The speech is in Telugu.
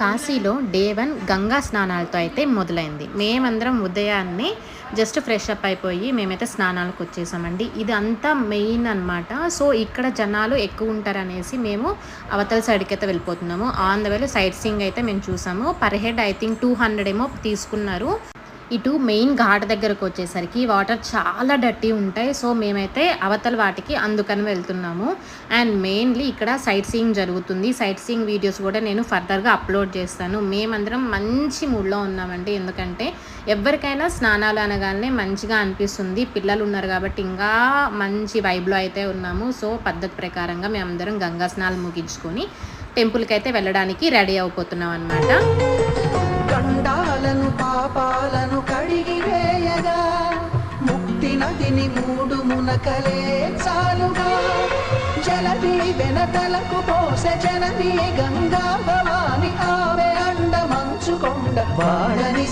కాశీలో డే 1 గంగా స్నానాలతో అయితే మొదలైంది. మేమందరం ఉదయాన్నే జస్ట్ ఫ్రెష్ అప్ అయిపోయి మేమైతే స్నానాలకు వచ్చేసామండి. ఇది అంతా మెయిన్ అనమాట. సో, ఇక్కడ జనాలు ఎక్కువ ఉంటారనేసి మేము అవతల సైడ్‌కైతే వెళ్ళిపోతున్నాము. ఆన్ ద వేలో సైట్ సీయింగ్ అయితే మేము చూసాము. పర్ హెడ్ ఐ థింక్ 200 ఏమో తీసుకున్నారు. ఇటు మెయిన్ ఘాట్ దగ్గరకు వచ్చేసరికి వాటర్ చాలా డర్టీ ఉంటాయి. సో, మేమైతే అవతల వాటికి అందుకని వెళ్తున్నాము. అండ్ మెయిన్లీ ఇక్కడ సైట్ సీయింగ్ జరుగుతుంది. సైట్ సీయింగ్ వీడియోస్ కూడా నేను ఫర్దర్‌గా అప్లోడ్ చేస్తాను. మేమందరం మంచి మూడ్‌లో ఉన్నామండి. ఎందుకంటే ఎవరికైనా స్నానాలు అనగానే మంచిగా అనిపిస్తుంది. పిల్లలు ఉన్నారు కాబట్టి ఇంకా మంచి వైబ్‌లో అయితే ఉన్నాము. సో, పద్ధతి ప్రకారంగా మేమందరం గంగా స్నానాలు ముగించుకొని టెంపుల్‌కి అయితే వెళ్ళడానికి రెడీ అయిపోతున్నాం అనమాట. గండాలను పాపాలను కడిగి వేయగా ముక్తి నదిని 3 మునకలే చాలుగా జలది వెనకలకు పోసె జనని గంగా భవాని ఆమె అండ మంచుకొండ వాడని